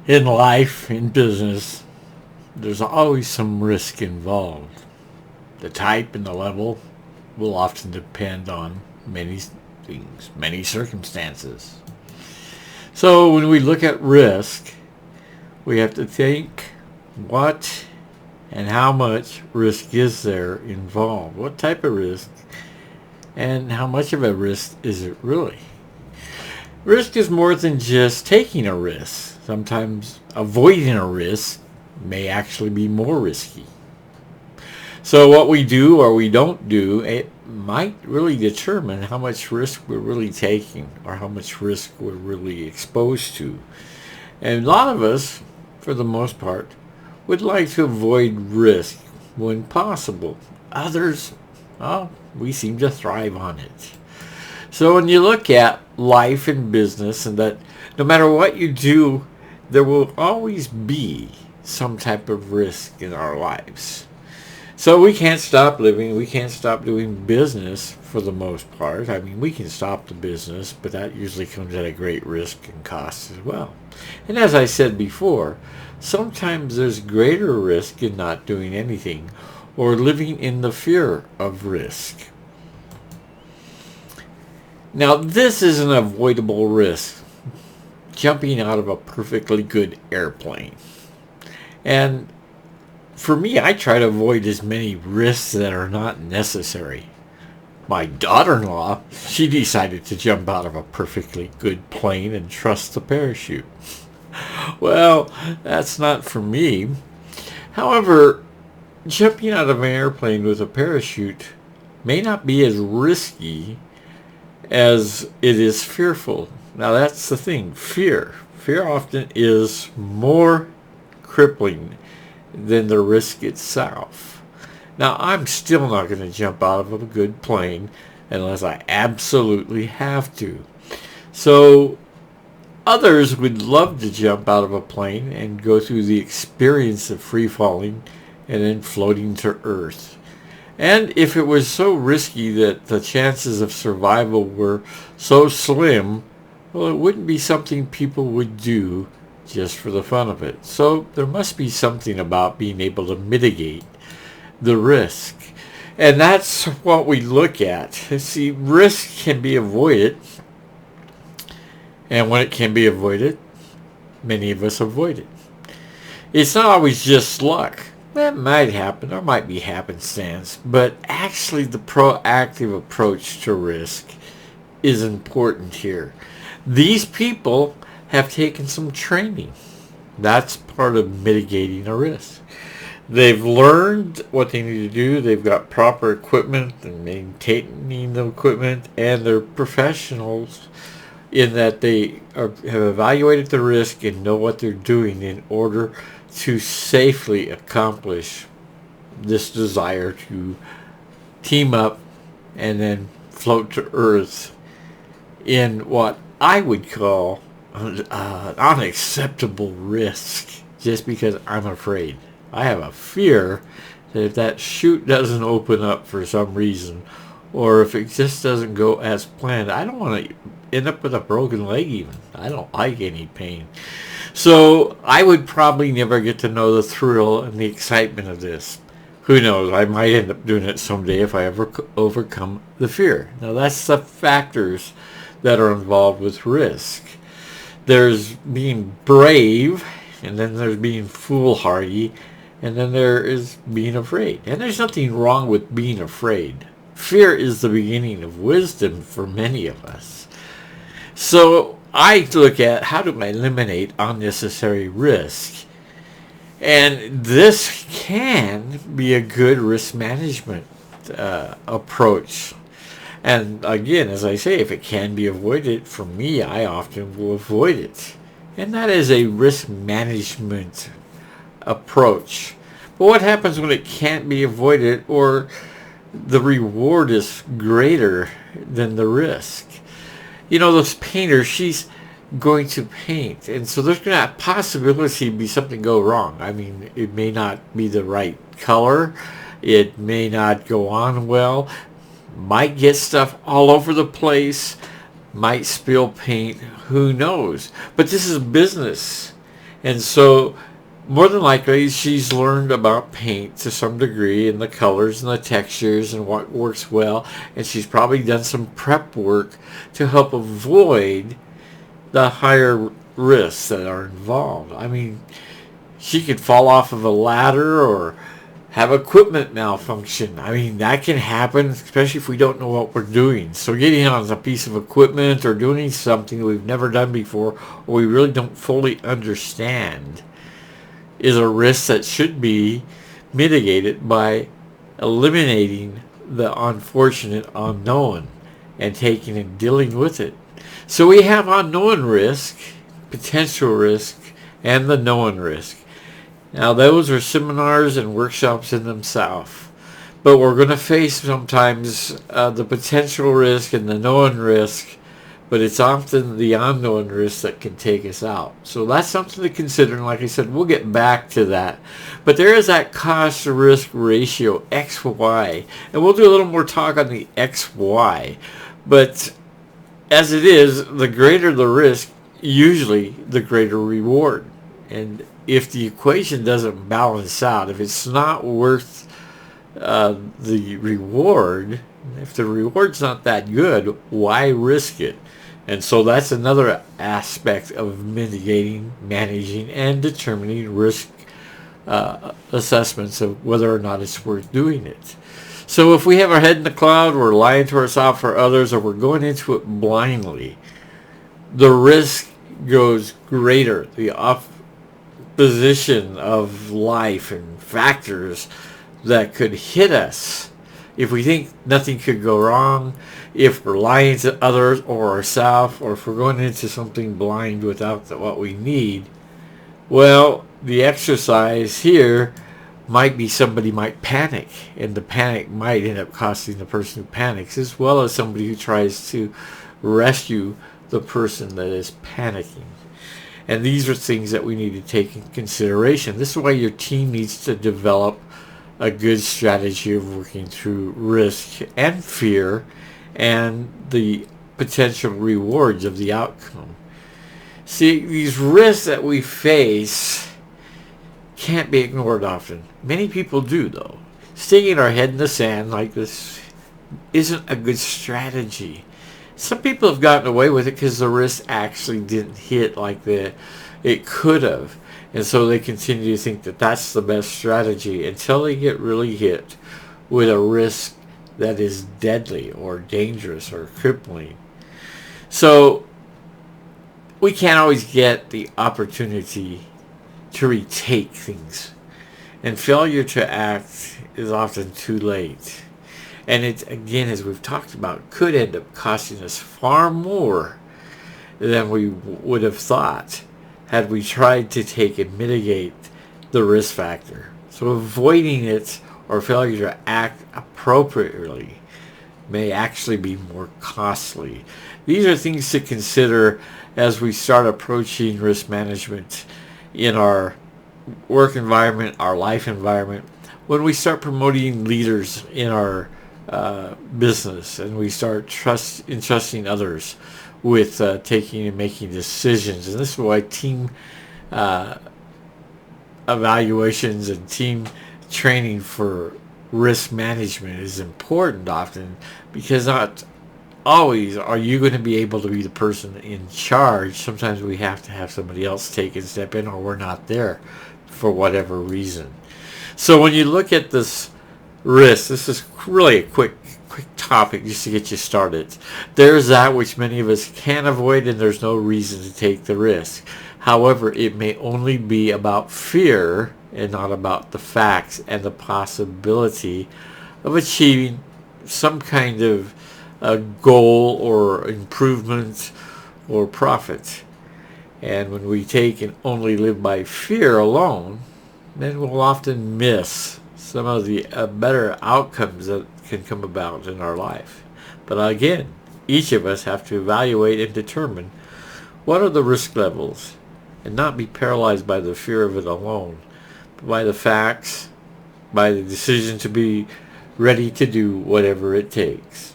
In life, in business, there's always some risk involved. The type and the level will often depend on many things, many circumstances. So when we look at risk, we have to think what and how much risk is there involved? What type of risk and how much of a risk is it really? Risk is more than just taking a risk. Sometimes avoiding a risk may actually be more risky. So what we do or we don't do, it might really determine how much risk we're really taking or how much risk we're really exposed to. And a lot of us, for the most part, would like to avoid risk when possible. Others, well, we seem to thrive on it. So when you look at life and business, and that no matter what you do, there will always be some type of risk in our lives. So we can't stop living, we can't stop doing business for the most part. I mean, we can stop the business, but that usually comes at a great risk and cost as well. And as I said before, sometimes there's greater risk in not doing anything or living in the fear of risk. Now, this is an avoidable risk, jumping out of a perfectly good airplane. And for me, I try to avoid as many risks that are not necessary. My daughter-in-law, she decided to jump out of a perfectly good plane and trust the parachute. Well, that's not for me. However, jumping out of an airplane with a parachute may not be as risky as it is fearful. Now that's the thing, fear. Fear often is more crippling than the risk itself. Now I'm still not going to jump out of a good plane unless I absolutely have to. So others would love to jump out of a plane and go through the experience of free falling and then floating to earth. And if it was so risky that the chances of survival were so slim, well, it wouldn't be something people would do just for the fun of it. So there must be something about being able to mitigate the risk. And that's what we look at. See, risk can be avoided. And when it can be avoided, many of us avoid it. It's not always just luck. That might happen, or might be happenstance, but actually the proactive approach to risk is important here. These people have taken some training. That's part of mitigating a risk. They've learned what they need to do. They've got proper equipment and maintaining the equipment, and they're professionals in that they have evaluated the risk and know what they're doing in order to safely accomplish this desire to team up and then float to Earth in what I would call an unacceptable risk, just because I'm afraid. I have a fear that if that chute doesn't open up for some reason, or if it just doesn't go as planned, I don't want to end up with a broken leg even. I don't like any pain. So I would probably never get to know the thrill and the excitement of this. Who knows, I might end up doing it someday if I ever overcome the fear. Now that's the factors that are involved with risk. There's being brave, and then there's being foolhardy, and then there is being afraid. And there's nothing wrong with being afraid. Fear is the beginning of wisdom for many of us. So I look at how do I eliminate unnecessary risk. And this can be a good risk management approach. And again, as I say, if it can be avoided, for me, I often will avoid it. And that is a risk management approach. But what happens when it can't be avoided or the reward is greater than the risk? You know, this painter, she's going to paint, and so there's going to possibility be something go wrong. I mean, it may not be the right color, it may not go on well, might get stuff all over the place, might spill paint, who knows. But this is business, And so more than likely she's learned about paint to some degree and the colors and the textures and what works well. And she's probably done some prep work to help avoid the higher risks that are involved. I mean, she could fall off of a ladder or have equipment malfunction. I mean, that can happen, especially if we don't know what we're doing. So getting on a piece of equipment or doing something that we've never done before or we really don't fully understand is a risk that should be mitigated by eliminating the unfortunate unknown and taking and dealing with it. So we have unknown risk, potential risk, and the known risk. Now those are seminars and workshops in themselves. But we're going to face sometimes the potential risk and the known risk, but it's often the unknown risk that can take us out. So that's something to consider. And like I said, we'll get back to that. But there is that cost to risk ratio, XY. And we'll do a little more talk on the XY. But as it is, the greater the risk, usually the greater reward. And if the equation doesn't balance out, if it's not worth the reward, if the reward's not that good, why risk it? And so that's another aspect of mitigating, managing, and determining risk assessments of whether or not it's worth doing it. So if we have our head in the cloud, we're lying to ourselves or others, or we're going into it blindly, the risk goes greater. The opposition of life and factors that could hit us if we think nothing could go wrong, if we're lying to others or ourselves, or if we're going into something blind without what we need. Well, the exercise here might be somebody might panic, and the panic might end up costing the person who panics, as well as somebody who tries to rescue the person that is panicking. And these are things that we need to take in consideration. This is why your team needs to develop a good strategy of working through risk and fear and the potential rewards of the outcome. See, these risks that we face can't be ignored often. Many people do, though. Sticking our head in the sand like this isn't a good strategy. Some people have gotten away with it because the risk actually didn't hit like it could have. And so they continue to think that that's the best strategy until they get really hit with a risk that is deadly or dangerous or crippling. So we can't always get the opportunity to retake things. And failure to act is often too late. And it, again, as we've talked about, could end up costing us far more than we would have thought had we tried to take and mitigate the risk factor. So avoiding it or failure to act appropriately may actually be more costly. These are things to consider as we start approaching risk management in our work environment, our life environment, when we start promoting leaders in our business and we start entrusting others with taking and making decisions. And this is why team evaluations and team training for risk management is important often, because not always are you going to be able to be the person in charge. Sometimes we have to have somebody else take and step in, or we're not there for whatever reason. So when you look at this risk, this is really a quick topic just to get you started. There's that which many of us can avoid, and there's no reason to take the risk. However, it may only be about fear and not about the facts and the possibility of achieving some kind of a goal or improvement or profit. And when we take and only live by fear alone, then we'll often miss some of the better outcomes that can come about in our life. But again, each of us have to evaluate and determine what are the risk levels and not be paralyzed by the fear of it alone, but by the facts, by the decision to be ready to do whatever it takes.